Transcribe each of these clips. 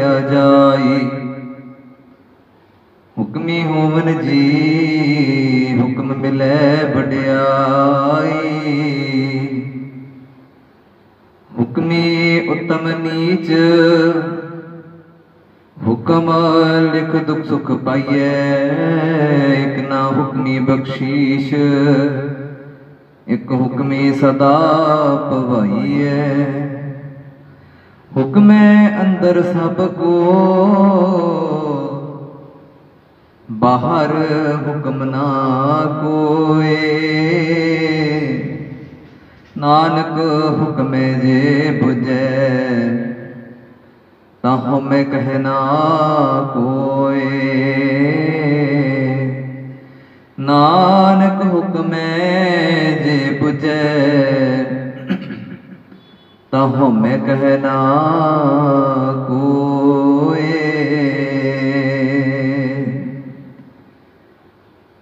कहया जाई। हुक्मी होवन जी हुक्म मिलै बड़ियाई। हुक्मी उत्तम नीच हुक्म लिख दुख सुख पाइए। एक ना हुक्मी बख्शीश एक हुक्मी सदा पवाइए। हुक्मे अंदर सब को बाहर हुक्म ना कोए। नानक हुक्मे जे बुझे ताहो मैं कहना कोए। नानक हुक्मे जे बुझे ताहो मैं कहना कोए।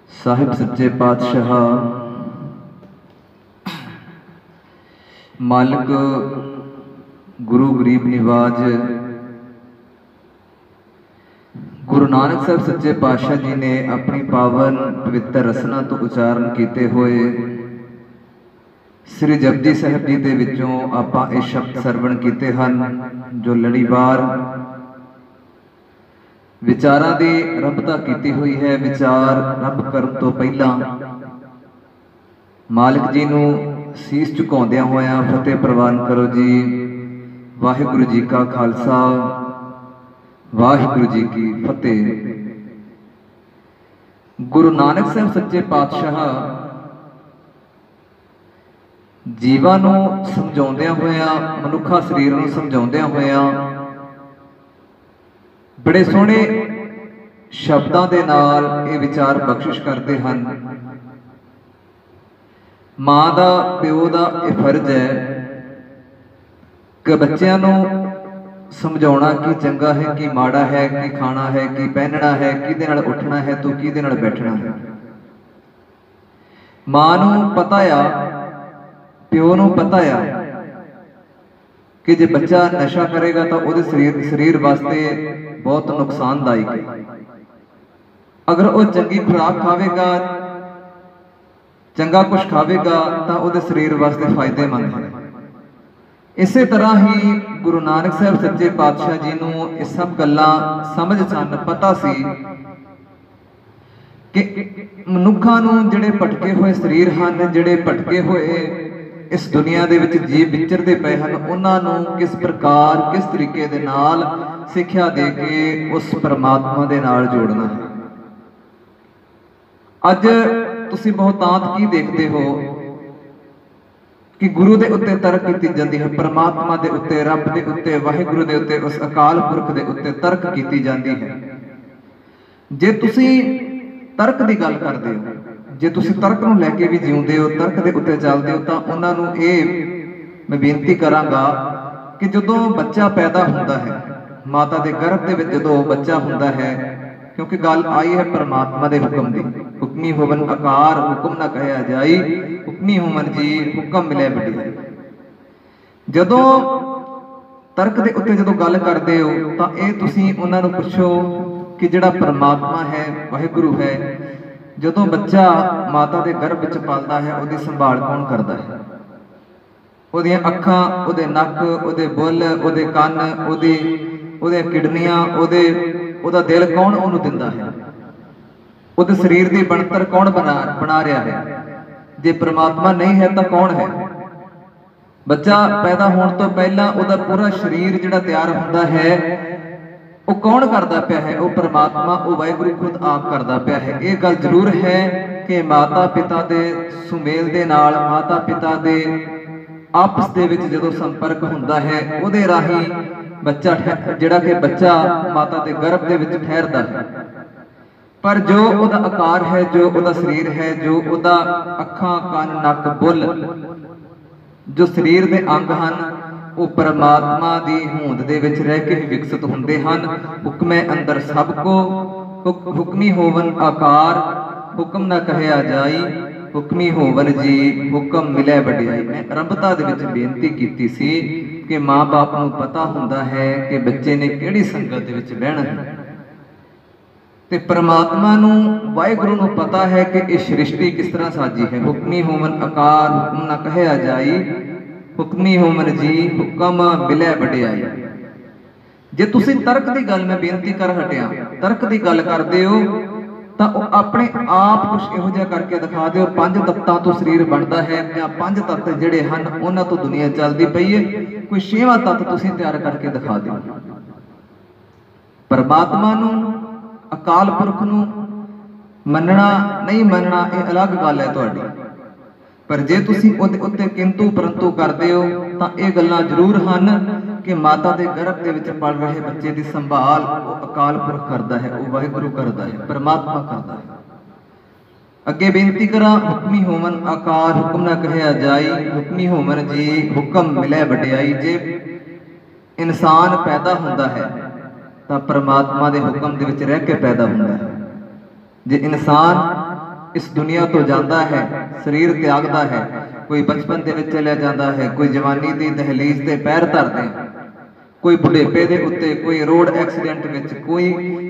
साहिब सच्चे पातशाह मालिक गुरु गरीब निवाज गुरु नानक साहब सच्चे पातशाह जी ने अपनी पावन पवित्र रसना तो उचारण किए हुए श्री जपजी साहब जी के विचों आपां ये शब्द सरवण किए हैं जो लड़ीवार विचारां दी रबता की हुई है। विचार रब करन तो पहला मालिक जी नूं सीस झुकाउंदियां होया फतेह प्रवान करो जी। वाहिगुरु जी का खालसा वाहिगुरु जी की फतेह। गुरु नानक साहब सच्चे पातशाह जीवां नूं समझाउंदियां होया मनुखा शरीर नूं समझाउंदियां होया बड़े सोहने शब्दां दे नाल ये विचार बख्शिश करते हैं। मां दा प्यो दा ये फर्ज है कि बच्चों नूं समझाउणा कि चंगा है कि माड़ा है, कि खाना है कि पहनना है, किहदे नाल उठना है तो किहदे नाल बैठना है। मां नूं पता आ प्यो नूं पता आ कि जे बच्चा नशा करेगा तो वो शरीर वास्ते बहुत नुकसानदायक है। अगर वो चंगी खुराक खावेगा चंगा कुछ खावेगा तो वो शरीर वास्ते फायदेमंद है। इसे तरह ही गुरु नानक साहब सच्चे पातशाह जी नूं ये सब गल्लां समझ सन पता सी कि मनुखा नूं जिहड़े भटके हुए शरीर हैं जिहड़े भटके हुए इस दुनिया दे विच जीव विचरदे पे हैं उन्हां नूं किस प्रकार किस तरीके दे नाल सिक्ख्या दे के उस परमात्मा दे नाल जोड़ना है। अज तुसीं बहुतांत की देखते हो कि गुरु दे उत्ते तर्क की जाती है, परमात्मा दे उत्ते रब दे उत्ते वाहिगुरु दे उत्ते उस अकाल पुरख दे उत्ते तर्क की जाती है। जे तुसीं तर्क की गल करते हो जे तुसीं तर्क नूं लैके भी जीउंदे हो तर्क दे उत्ते चलदे हो तो उन्हां नूं मैं बेनती करांगा कि जदों बच्चा पैदा हुंदा है माता दे गर्भ दे विच जदों बच्चा हुंदा है क्योंकि गल आई है परमात्मा दे हुक्म दी। हुक्मी होवन आकार हुक्म ना कहया जाई। हुक्मी होवन जी हुक्म मिले बड़ियाई। जदों तर्क दे उत्ते जदों गल करदे हो तां इह तुसीं उन्हां नूं पुछो कि जिहड़ा परमात्मा है वाहिगुरु है जदों बच्चा माता के गर्भ विच पलदा है उहदी संभाल कौन करता है? उहदियां अखां उहदे नक उहदे बुल उहदे कन उहदे किडनियां उहदा दिल कौन उहनूं दिंदा है? उहदे शरीर की बनतर कौन बना रहा है? जे परमात्मा नहीं है तो कौन है? बच्चा पैदा होने तो पहला उहदा पूरा शरीर जिहड़ा तैयार हुंदा है वो कौन करता पाया है? वो परमात्मा वो वाहिगुरु खुद आप करता पाया है। ये गल जरूर है कि माता पिता के सुमेल दे नाल माता पिता के आपस दे विच जदों संपर्क हुंदा है उहदे राही बच्चा जिहड़ा कि बच्चा माता के गर्भ दे विच ठहरदा है। पर जो उहदा आकार है जो उहदा शरीर है जो उहदा अखां कन नक बुल जो शरीर के अंग हैं वो परमात्मा की होंद दे विच रह के विकसित होंदे हन। हुक्मे अंदर सबको हुक्मी होवन आकार हुक्म ना कहया जाई। हुक्मी होवन जी हुक्म मिले वडियाई। मैं रबता दे विच बेनती कीती सी कि माँ बाप को पता होंदा है कि बच्चे ने किहड़ी संगत दे विच बहना है, ते परमात्मा नूं वाहिगुरू नूं पता है कि इस सृष्टि किस तरह साजी है। हुक्मी होवन आकार हुक्म ना कहया जाई, हुक्मी होवन जी हुक्म मिले वडियाई। जे तुसीं तर्क की गल, मैं बेनती कर हटिया, तर्क की गल करदे हो तो अपने आप कुछ इहो जिहा करके दिखा दिओ। 5 तत्तां तो शरीर बनता है, या 5 तत्त जिहड़े हन उन्हां तो दुनिया चलदी पई है, कोई 6वां तत्त तुसीं तैयार करके दिखा दिओ। परमात्मा नूं अकाल पुरख नूं मनना नहीं मनना ये अलग गल है तुहाडी, पर जे तुसीं उहदे उत्ते किंतु परंतु करदे हो तां ये गल्लां जरूर हन कि माता के गर्भ के विच पल रहे बच्चे की संभाल वो अकाल पुरख करता है, वो वाहिगुरू करता है, परमात्मा करता है। अगे बेनती करा, हुक्मी होवन आकार हुक्म ना कहया जाई, हुक्मी होवन जी हुक्म मिले वडियाई। जे इंसान पैदा होंदा है तो परमात्मा के हुक्म दे विच रह के पैदा होंदा है। जे इंसान इस दुनिया तो जाता है, शरीर त्यागता है, कोई बचपन के विच चलिया जाता है, कोई जवानी की दहलीज से पैर धरते, कोई बुढ़ेपे के उत्ते, कोई रोड एक्सीडेंट विच, कोई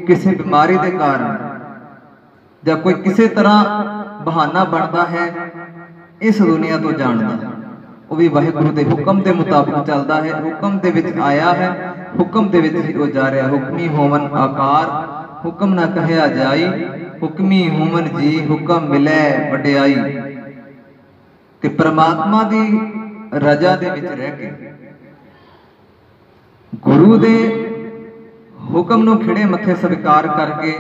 किसी बीमारी के कारण, या कोई किसी तरह बहाना बनता है इस दुनिया तो जान का, वो भी वाहिगुरू के हुक्म के मुताबिक चलता है। हुक्म के विच आया है, हुक्म के विच ही वो जा रहा है। हुक्मी होवन आकार हुक्म ना कहया जाई, हुक्मी होवन जी हुक्म मिले वडियाई। ते परमात्मा दी रजा दे विच रह के गुरु दे हुक्म नूं खिड़े मथे स्वीकार करके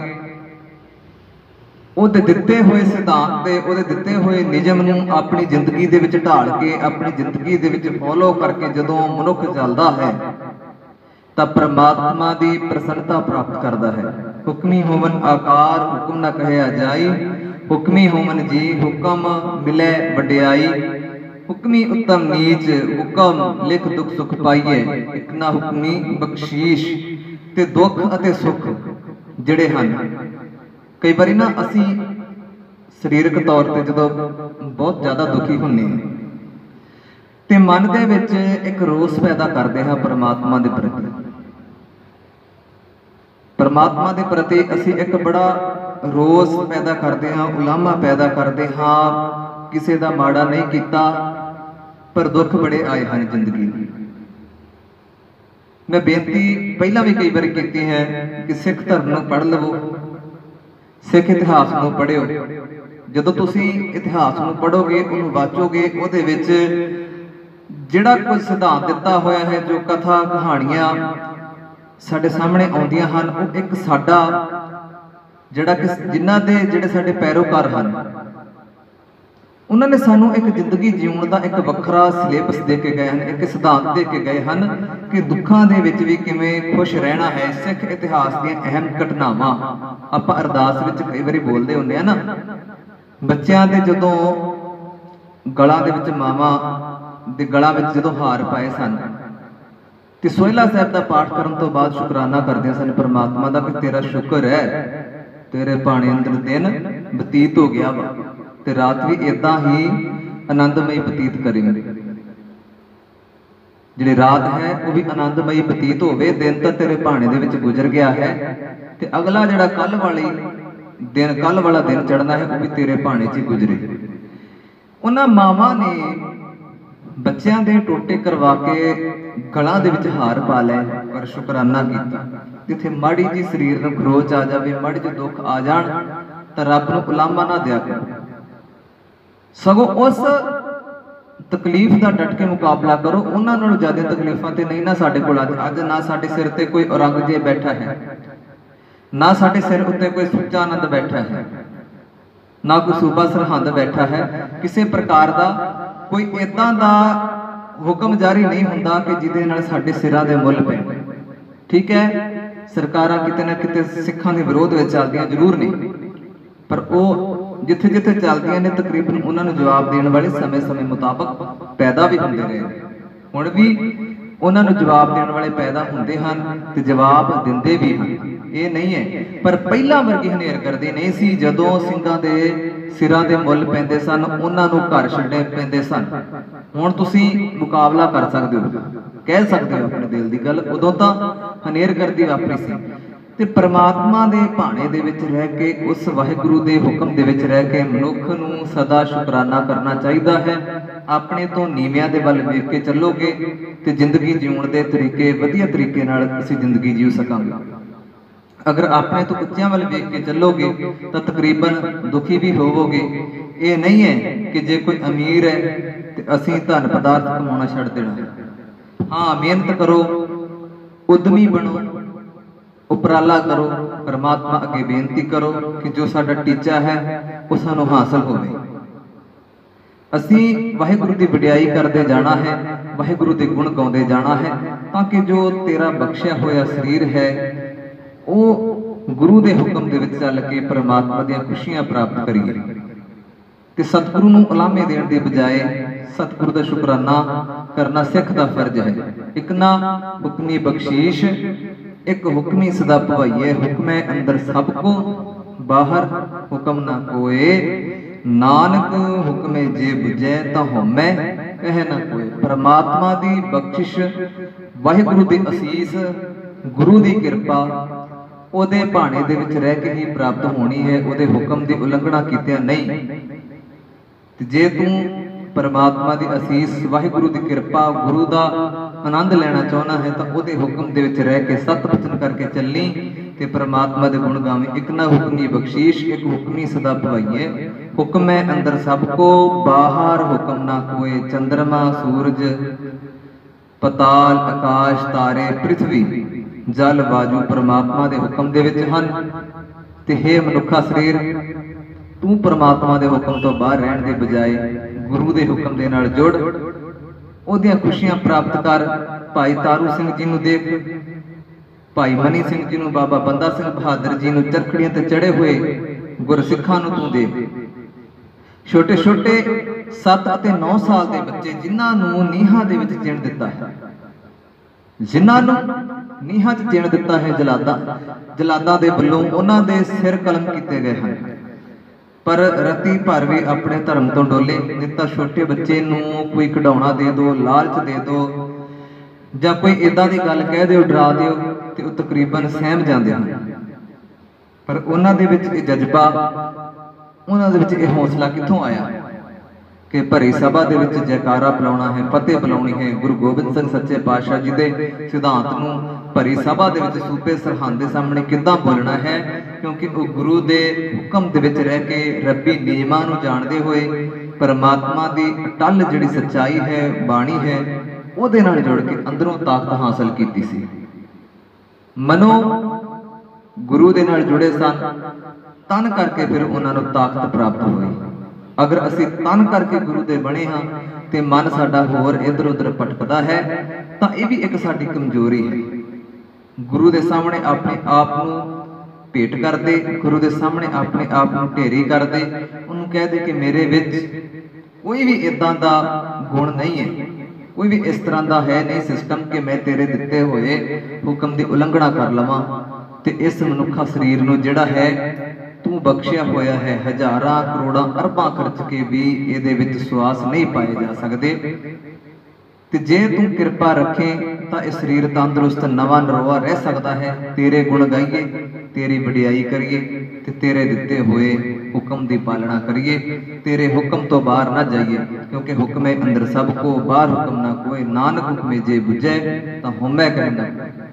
ਉਹਦੇ ਦਿੱਤੇ ਹੋਏ ਸਿਧਾਂਤ ਤੇ ਉਹਦੇ ਦਿੱਤੇ ਹੋਏ ਨਿਯਮ ਨੂੰ ਆਪਣੀ ਜ਼ਿੰਦਗੀ ਦੇ ਵਿੱਚ ਢਾਲ ਕੇ, ਆਪਣੀ ਜ਼ਿੰਦਗੀ ਦੇ ਵਿੱਚ ਫੋਲੋ ਕਰਕੇ ਜਦੋਂ ਮਨੁੱਖ ਚੱਲਦਾ ਹੈ ਤਾਂ ਪਰਮਾਤਮਾ ਦੀ ਪ੍ਰਸੰਨਤਾ ਪ੍ਰਾਪਤ ਕਰਦਾ ਹੈ। ਹੁਕਮੀ ਹੋਵਨ ਆਕਾਰ ਹੁਕਮ ਨਾ ਕਹਿਆ ਜਾਈ, ਹੁਕਮੀ ਹੋਵਨ ਜੀ ਹੁਕਮ ਮਿਲੇ ਵਡਿਆਈ। ਹੁਕਮੀ ਉੱਤਮ ਨੀਚ ਹੁਕਮ ਲਿਖ ਦੁੱਖ ਸੁਖ ਪਾਈਏ, ਇੱਕ ਨਾ ਹੁਕਮੀ ਬਖਸ਼ੀਸ਼। ਤੇ ਦੁੱਖ ਅਤੇ ਸੁੱਖ ਜਿਹੜੇ ਹਨ, कई बार ना असी शरीरक तौर पर जो बहुत ज़्यादा दुखी होंगे तो मन के विच एक रोस पैदा करते हैं परमात्मा के प्रति। परमात्मा के प्रति असी एक बड़ा रोस पैदा करते हाँ, उलामा पैदा करते हाँ, किसी का माड़ा नहीं किया पर दुख बड़े आए हैं जिंदगी। मैं बेनती पहला भी कई बार की है कि सिख धर्म को पढ़ लवो, सिख इतिहास को पढ़ियो। जदों तुसी इतिहास को पढ़ोगे, उन्होंने वाचोगे, उहदे विच जिहड़ा कोई सिद्धांत दिता होया है, जो कथा कहानियां साडे सामने आउंदियां हन, वो एक साडा जिहड़ा कि जिन्हां दे जिहड़े साडे पैरोकार हन, उन्होंने सानू एक जिंदगी जीवन का एक वखरा सिलेबस दे के गए हैं, एक सिद्धांत दे के गए हैं कि दुखों के विच भी किवें खुश रहना है। सिख इतिहास दी अहम घटनावां आपां अरदास विच कई बारी बोलदे हुंदे आ ना, बच्चियां दे जदों गलां दे विच मावां दे गलां विच जदों हार पाए सन ते सोहला साहिब दा पाठ करन तो बाद शुकराना करदे सन परमात्मा दा कि तेरा शुक्र है, तेरे भाणे अंदर दिन बतीत हो गया वा ते रात भी इदां ही आनंदमई बतीत करेंगे। जिहड़ी रात है वो भी आनंदमई बतीत होवे, दिन तो तेरे भाणे दे विच गुजर गया है ते अगला जिहड़ा कल वाला दिन चढ़ना है वो भी तेरे भाणे च गुजरे। उन्हां मावां ने बच्चियां दे टोटे करवा के गलां दे विच हार पा लै पर शुकराना कीता। जिथे माड़ी जी शरीर नूं खरोच आ जावे, माड़ी जी दुख आ जाण तां रब नूं उलामा ना दिया करो, सगों उस तकलीफ का डट के मुकाबला करो। उन्होंने ज्यादा तकलीफां ते नहीं ना साडे कोल अज ना साडे सिर ते कोई औरंगजेब बैठा है, ना साडे सिर उत्ते कोई सुच्चा आनंद बैठा है, ना कोई सूबा सरहंद बैठा है। किसी प्रकार का कोई इदां दा हुक्म जारी नहीं हुंदा कि जिहदे नाल साडे सिरां दे मुल पे। ठीक है, सरकारां किते ना किते सिखां दे विरोध विच चलदियां जरूर नहीं, पर वो जिथे जिथे चलदियां ने तकरीबन उन्होंने जवाब देने वाले समय समय मुताबक पैदा भी होंदे रहे। हुण भी उन्होंने जवाब देने वाले पैदा होंदे हन ते जवाब दिंदे भी हन, ये नहीं है। पर पहला वर्गी हनेर करदे नहीं सी, जदों ਸਿੰਘਾਂ ਦੇ सिरां दे मुल पैंदे सन, उन्होंने घर छड्डने पैंदे सन। ਹੁਣ ਤੁਸੀਂ ਮੁਕਾਬਲਾ ਕਰ ਸਕਦੇ ਹੋ, ਕਹਿ ਸਕਦੇ ਹੋ ਆਪਣੇ ਦਿਲ ਦੀ ਗੱਲ। ਉਦੋਂ ਤਾਂ ਹਨੇਰਗਰਦੀ ਵਾਪਰੀ ਸੀ, ਤੇ ਪਰਮਾਤਮਾ ਦੇ ਭਾਣੇ ਦੇ ਵਿੱਚ ਰਹਿ ਕੇ, ਉਸ ਵਾਹਿਗੁਰੂ ਦੇ ਹੁਕਮ ਦੇ ਵਿੱਚ ਰਹਿ ਕੇ ਮਨੁੱਖ ਨੂੰ ਸਦਾ ਸ਼ੁਕਰਾਨਾ ਕਰਨਾ ਚਾਹੀਦਾ ਹੈ। ਆਪਣੇ ਤੋਂ ਨੀਵਿਆਂ ਦੇ ਵੱਲ ਵੇਖ ਕੇ ਚੱਲੋਗੇ ਤੇ ਜ਼ਿੰਦਗੀ ਜਿਉਣ ਦੇ ਤਰੀਕੇ ਵਧੀਆ ਤਰੀਕੇ ਨਾਲ ਅਸੀਂ ਜ਼ਿੰਦਗੀ ਜੀਉ ਸਕਾਂਗੇ। ਅਗਰ ਆਪਣੇ ਤੋਂ ਉੱਚਿਆਂ ਵੱਲ ਵੇਖ ਕੇ ਚੱਲੋਗੇ ਤਾਂ ਤਕਰੀਬਨ ਦੁਖੀ ਵੀ ਹੋਵੋਗੇ। ਇਹ ਨਹੀਂ ਹੈ ਕਿ ਜੇ ਕੋਈ ਅਮੀਰ ਹੈ ਤੇ ਅਸੀਂ ਧਨ ਪਦਾਰਥ ਕਮਾਉਣਾ ਛੱਡ ਦੇਣਾ। ਹਾਂ, ਮਿਹਨਤ ਕਰੋ, ਉਦਮੀ ਬਣੋ, ਉਪਰਾਲਾ ਕਰੋ, ਪਰਮਾਤਮਾ ਅੱਗੇ ਬੇਨਤੀ ਕਰੋ ਕਿ ਜੋ ਸਾਡਾ ਟੀਚਾ ਹੈ ਉਹ ਸਾਨੂੰ ਹਾਸਲ ਹੋਵੇ। ਅਸੀਂ ਵਾਹਿਗੁਰੂ ਦੀ ਵਡਿਆਈ ਕਰਦੇ ਜਾਣਾ ਹੈ, ਵਾਹਿਗੁਰੂ ਦੇ ਗੁਣ ਗਾਉਂਦੇ ਜਾਣਾ ਹੈ, ਤਾਂ ਕਿ ਜੋ ਤੇਰਾ ਬਖਸ਼ਿਆ ਹੋਇਆ ਸਰੀਰ ਹੈ ਉਹ ਗੁਰੂ ਦੇ ਹੁਕਮ ਦੇ ਵਿੱਚ ਚੱਲ ਕੇ ਪਰਮਾਤਮਾ ਦੀਆਂ ਖੁਸ਼ੀਆਂ ਪ੍ਰਾਪਤ ਕਰੀਏ। ਤੇ ਸਤਿਗੁਰੂ ਨੂੰ ਉਲਾਮੇ ਦੇਣ ਦੀ ਬਜਾਏ ਸਤਿਗੁਰੂ ਦਾ ਸ਼ੁਕਰਾਨਾ ਕਰਨਾ ਸਿੱਖ ਦਾ ਫਰਜ਼ ਹੈ। ਇੱਕ ਨਾ ਹੁਕਮੀ ਬਖਸ਼ੀਸ਼, ਇੱਕ ਹੁਕਮੀ ਸਦਾ ਭਵਾਈਏ, ਹੁਕਮੈ ਅੰਦਰ ਸਭ ਕੋ, ਬਾਹਰ ਹੁਕਮ ਨਾ ਕੋਏ। ਨਾਨਕ ਹੁਕਮੇ ਜੇ ਬੁਝੈ ਤਾਂ ਹਉਮੈ ਕਹਿ ਨਾ ਕੋਏ। ਪਰਮਾਤਮਾ ਦੀ ਬਖਸ਼ਿਸ਼, ਵਾਹਿਗੁਰੂ ਦੀ ਅਸੀਸ, ਗੁਰੂ ਦੀ ਕਿਰਪਾ ਉਹਦੇ ਭਾਣੇ ਦੇ ਵਿੱਚ ਰਹਿ ਕੇ ਹੀ ਪ੍ਰਾਪਤ ਹੋਣੀ ਹੈ, ਉਹਦੇ ਹੁਕਮ ਦੀ ਉਲੰਘਣਾ ਕੀਤਿਆਂ ਨਹੀਂ। ਤੇ ਜੇ ਤੂੰ ਪਰਮਾਤਮਾ ਦੀ ਅਸੀਸ, ਵਾਹਿਗੁਰੂ ਦੀ ਕਿਰਪਾ, ਗੁਰੂ ਦਾ ਆਨੰਦ ਲੈਣਾ ਚਾਹੁੰਦਾ ਹੈ ਤਾਂ ਉਹਦੇ ਹੁਕਮ ਦੇ ਵਿੱਚ ਰਹਿ ਕੇ ਸਤ ਬਚਨ ਕਰਕੇ ਚੱਲੀ ਤੇ ਪਰਮਾਤਮਾ ਦੇ ਗੁਣ ਗਾਵੇਂ। ਇੱਕ ਨਾ ਹੁਕਮੀ ਬਖਸ਼ੀਸ਼, ਇੱਕ ਹੁਕਮੀ ਸਦਾ ਭਵਾਈਏ। ਹੁਕਮੈ ਅੰਦਰ ਸਭ ਕੋ, ਬਾਹਰ ਹੁਕਮ ਨਾ ਕੋਏ। ਚੰਦਰਮਾ, ਸੂਰਜ, ਪਤਾਲ, ਆਕਾਸ਼, ਤਾਰੇ, ਪ੍ਰਿਥਵੀ, ਜਲ, ਵਾਯੂ ਪਰਮਾਤਮਾ ਦੇ ਹੁਕਮ ਦੇ ਵਿੱਚ ਹਨ। ਤੇ ਹੇ ਮਨੁੱਖਾ ਸਰੀਰ, ਤੂੰ ਪਰਮਾਤਮਾ ਦੇ ਹੁਕਮ ਤੋਂ ਬਾਹਰ ਰਹਿਣ ਦੇ ਬਜਾਏ ਗੁਰੂ ਦੇ ਹੁਕਮ ਦੇ ਨਾਲ ਜੁੜ, ਉਹਦੀਆਂ ਖੁਸ਼ੀਆਂ ਪ੍ਰਾਪਤ ਕਰ। ਭਾਈ ਤਾਰੂ ਸਿੰਘ ਜੀ ਨੂੰ ਦੇਖ, ਭਾਈ ਮਨੀ ਸਿੰਘ ਜੀ ਨੂੰ, ਬਾਬਾ ਬੰਦਾ ਸਿੰਘ ਬਹਾਦਰ ਜੀ ਨੂੰ, ਚਰਖੜੀਆਂ ਤੇ ਚੜੇ ਹੋਏ ਗੁਰਸਿੱਖਾਂ ਨੂੰ ਤੂੰ ਦੇਖ। ਛੋਟੇ ਛੋਟੇ 7 ਅਤੇ 9 ਸਾਲ ਦੇ ਬੱਚੇ ਜਿਨ੍ਹਾਂ ਨੂੰ ਨੀਹਾਂ ਦੇ ਵਿੱਚ ਚਿਣ ਦਿੱਤਾ ਹੈ, ਜਿਨ੍ਹਾਂ ਨੂੰ ਨੀਹਾਂ 'ਚ ਚਿਣ ਦਿੱਤਾ ਹੈ ਜਲਾਦਾਂ ਦੇ ਵੱਲੋਂ, ਉਹਨਾਂ ਦੇ ਸਿਰ ਕਲਮ ਕੀਤੇ ਗਏ ਹਨ। ਪਰ ਰਤੀ ਭਰ ਵੀ ਆਪਣੇ ਧਰਮ ਤੋਂ ਡੋਲੇ ਨਹੀਂ ਤਾਂ ਛੋਟੇ ਬੱਚੇ ਨੂੰ ਕੋਈ ਖਿਡੌਣਾ ਦੇ ਦਿਓ, ਲਾਲਚ ਦੇ ਦਿਓ, ਜਾਂ ਕੋਈ ਇਦਾਂ ਦੀ ਗੱਲ ਕਹਿ ਦਿਓ, ਡਰਾ ਦਿਓ, ਤੇ ਉਹ ਤਕਰੀਬਨ ਸਹਿਮ ਜਾਂਦੇ ਹਨ। ਪਰ ਉਹਨਾਂ ਦੇ ਵਿੱਚ ਇਹ ਜਜ਼ਬਾ, ਉਹਨਾਂ ਦੇ ਵਿੱਚ ਇਹ ਹੌਸਲਾ ਕਿੱਥੋਂ ਆਇਆ ਕਿ ਭਰੀ ਸਭਾ ਦੇ ਵਿੱਚ ਜੈਕਾਰਾ ਬੁਲਾਉਣਾ ਹੈ, ਫਤਿਹ ਬੁਲਾਉਣੀ ਹੈ। ਗੁਰੂ ਗੋਬਿੰਦ ਸਿੰਘ ਸੱਚੇ ਪਾਤਸ਼ਾਹ ਜੀ ਦੇ ਸਿਧਾਂਤ ਨੂੰ ਭਰੀ ਸਭਾ ਦੇ ਵਿੱਚ ਸੂਬੇ ਸਰਹੰਦ ਦੇ ਸਾਹਮਣੇ ਕਿੱਦਾਂ ਬੋਲਣਾ ਹੈ, ਕਿਉਂਕਿ ਉਹ ਗੁਰੂ ਦੇ ਹੁਕਮ ਦੇ ਵਿੱਚ ਰਹਿ ਕੇ ਰੱਬੀ ਨਿਯਮਾਂ ਨੂੰ ਜਾਣਦੇ ਹੋਏ ਪਰਮਾਤਮਾ ਦੀ ਅਟੱਲ ਜਿਹੜੀ ਸੱਚਾਈ ਹੈ, ਬਾਣੀ ਹੈ, ਉਹਦੇ ਨਾਲ ਜੁੜ ਕੇ ਅੰਦਰੋਂ ਤਾਕਤ ਹਾਸਲ ਕੀਤੀ ਸੀ। ਮਨੋਂ ਗੁਰੂ ਦੇ ਨਾਲ ਜੁੜੇ ਸਨ, ਤਨ ਕਰਕੇ ਫਿਰ ਉਹਨਾਂ ਨੂੰ ਤਾਕਤ ਪ੍ਰਾਪਤ ਹੋਈ। ਅਗਰ ਅਸੀਂ ਤਨ ਕਰਕੇ ਗੁਰੂ ਦੇ ਬਣੇ ਹਾਂ ਤੇ ਮਨ ਸਾਡਾ ਹੋਰ ਇੱਧਰ ਉੱਧਰ ਭਟਕਦਾ ਹੈ ਤਾਂ ਇਹ ਵੀ ਇੱਕ ਸਾਡੀ ਕਮਜ਼ੋਰੀ ਹੈ। ਗੁਰੂ ਦੇ ਸਾਹਮਣੇ ਆਪਣੇ ਆਪ ਨੂੰ ਭੇਟ ਕਰਦੇ, ਗੁਰੂ ਦੇ ਸਾਹਮਣੇ ਆਪਣੇ ਆਪ ਨੂੰ ਢੇਰੀ ਕਰਦੇ, ਉਹਨੂੰ ਕਹਿ ਦੇ ਕਿ ਮੇਰੇ ਵਿੱਚ ਕੋਈ ਵੀ ਇਦਾਂ ਦਾ ਗੁਣ ਨਹੀਂ ਹੈ, ਕੋਈ ਵੀ ਇਸ ਤਰ੍ਹਾਂ ਦਾ ਹੈ ਨਹੀਂ ਸਿਸਟਮ ਕਿ ਮੈਂ ਤੇਰੇ ਦਿੱਤੇ ਹੋਏ ਹੁਕਮ ਦੀ ਉਲੰਘਣਾ ਕਰ ਲਵਾਂ। ਤੇ ਇਸ ਮਨੁੱਖਾ ਸਰੀਰ ਨੂੰ ਜਿਹੜਾ ਹੈ ਤੂੰ ਬਖਸ਼ਿਆ ਹੋਇਆ ਹੈ, ਹਜ਼ਾਰਾਂ ਕਰੋੜਾਂ ਅਰਬਾਂ ਖਰਚ ਕੇ ਵੀ ਇਹਦੇ ਵਿੱਚ ਸਵਾਸ ਨਹੀਂ ਪਾਏ ਜਾ ਸਕਦੇ। ਤੇ ਜੇ ਤੂੰ ਕਿਰਪਾ ਰੱਖੇ ਤਾਂ ਇਹ ਸਰੀਰ ਤੰਦਰੁਸਤ ਨਵਾਂ ਨਰੋਆ ਰਹਿ ਸਕਦਾ ਹੈ। ਤੇਰੇ ਗੁਣ ਗਾਈਏ, ਤੇਰੀ ਵਡਿਆਈ ਕਰੀਏ ਤੇ ਤੇਰੇ ਦਿੱਤੇ ਹੋਏ ਹੁਕਮ ਦੀ ਪਾਲਣਾ ਕਰੀਏ, ਤੇਰੇ ਹੁਕਮ ਤੋਂ ਬਾਹਰ ਨਾ ਜਾਈਏ, ਕਿਉਂਕਿ ਹੁਕਮੇ ਅੰਦਰ ਸਭ ਕੋ, ਬਾਹਰ ਹੁਕਮ ਨਾ ਕੋਏ। ਨਾਨਕ ਹੁਕਮੇ ਜੇ ਬੁਝੈ ਤਾਂ ਹਉਮੈ ਕਹਿ ਨਾ ਕੋਏ।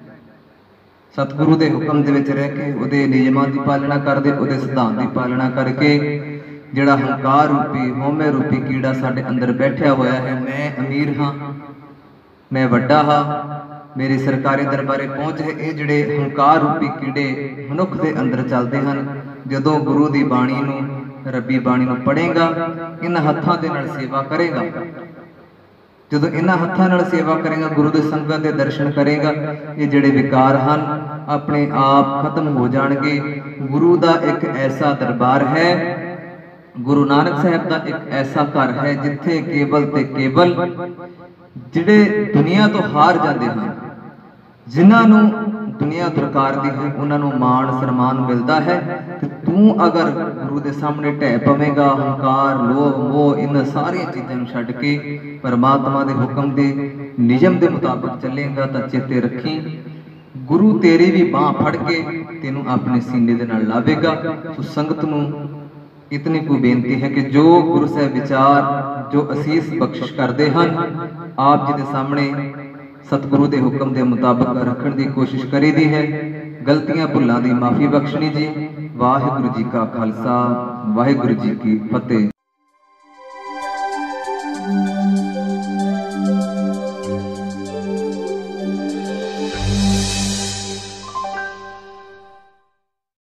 ਸਤਿਗੁਰੂ ਦੇ ਹੁਕਮ ਦੇ ਵਿੱਚ ਰਹਿ ਕੇ ਉਹਦੇ ਨਿਯਮਾਂ ਦੀ ਪਾਲਣਾ ਕਰਦੇ, ਉਹਦੇ ਸਿਧਾਂਤ ਦੀ ਪਾਲਣਾ ਕਰਕੇ ਜਿਹੜਾ ਹੰਕਾਰ ਰੂਪੀ, ਹਉਮੈ ਰੂਪੀ ਕੀੜਾ ਸਾਡੇ ਅੰਦਰ ਬੈਠਿਆ ਹੋਇਆ ਹੈ, ਮੈਂ ਅਮੀਰ ਹਾਂ, ਮੈਂ ਵੱਡਾ ਹਾਂ, ਮੇਰੀ ਸਰਕਾਰੀ ਦਰਬਾਰੇ ਪਹੁੰਚ ਹੈ, ਇਹ ਜਿਹੜੇ ਹੰਕਾਰ ਰੂਪੀ ਕੀੜੇ ਮਨੁੱਖ ਦੇ ਅੰਦਰ ਚੱਲਦੇ ਹਨ। ਜਦੋਂ ਗੁਰੂ ਦੀ ਬਾਣੀ ਨੂੰ, ਰੱਬੀ ਬਾਣੀ ਨੂੰ ਪੜ੍ਹੇਗਾ, ਇਹਨਾਂ ਹੱਥਾਂ ਦੇ ਨਾਲ ਸੇਵਾ ਕਰੇਗਾ, ਜਦੋਂ ਇਹਨਾਂ ਹੱਥਾਂ ਨਾਲ ਸੇਵਾ ਕਰੇਗਾ, ਗੁਰੂ ਦੇ ਸੰਗਤ ਦੇ ਦਰਸ਼ਨ ਕਰੇਗਾ, ਇਹ ਜਿਹੜੇ ਵਿਕਾਰ ਹਨ ਆਪਣੇ ਆਪ ਖਤਮ ਹੋ ਜਾਣਗੇ। ਗੁਰੂ ਦਾ ਇੱਕ ਐਸਾ ਦਰਬਾਰ ਹੈ, ਗੁਰੂ ਨਾਨਕ ਸਾਹਿਬ ਦਾ ਇੱਕ ਐਸਾ ਘਰ ਹੈ ਜਿੱਥੇ ਕੇਵਲ ਤੇ ਕੇਵਲ ਜਿਹੜੇ ਦੁਨੀਆ ਤੋਂ ਹਾਰ ਜਾਂਦੇ ਹਨ, ਜਿਨ੍ਹਾਂ ਨੂੰ ਦੁਨੀਆ ਪ੍ਰਕਾਰ ਦੀ ਹੈ, ਉਹਨਾਂ ਨੂੰ ਮਾਣ ਸਨਮਾਨ ਮਿਲਦਾ ਹੈ, ਤੇ ਤੂੰ ਅਗਰ ਗੁਰੂ ਦੇ ਸਾਹਮਣੇ ਢਹਿ ਪਵੇਂਗਾ, ਹੰਕਾਰ, ਲੋਭ, ਮੋਹ, ਇਹਨਾਂ ਸਾਰੀਆਂ ਚੀਜ਼ਾਂ ਨੂੰ ਛੱਡ ਕੇ ਪਰਮਾਤਮਾ ਦੇ ਹੁਕਮ ਦੇ ਨਿਯਮ ਦੇ ਮੁਤਾਬਕ ਚੱਲੇਗਾ ਤਾਂ ਚੇਤੇ ਰੱਖੀ ਗੁਰੂ ਤੇਰੀ ਵੀ ਬਾਹ ਫੜ ਕੇ ਤੈਨੂੰ ਆਪਣੇ ਸੀਨੇ ਦੇ ਨਾਲ ਲਾਵੇਗਾ। ਸੋ ਸੰਗਤ ਨੂੰ ਇਤਨੀ ਕੋ ਬੇਨਤੀ ਹੈ ਕਿ ਜੋ ਗੁਰੂ ਸਾਹਿਬ ਵਿਚਾਰ, ਜੋ ਅਸੀਸ ਬਖਸ਼ਿਸ਼ ਕਰਦੇ ਹਨ, ਆਪ ਜੀ ਦੇ ਸਾਹਮਣੇ ਸਤਿਗੁਰੂ ਦੇ ਹੁਕਮ ਦੇ ਮੁਤਾਬਕ ਰੱਖਣ ਦੀ ਕੋਸ਼ਿਸ਼ ਕਰੀਦੀ ਹੈ। ਗਲਤੀਆਂ ਭੁੱਲਾਂ ਦੀ ਮਾਫੀ ਬਖਸ਼ਣੀ ਜੀ। ਵਾਹਿਗੁਰੂ ਜੀ ਕਾ ਖਾਲਸਾ, ਵਾਹਿਗੁਰੂ ਜੀ ਕੀ ਫਤਿਹ।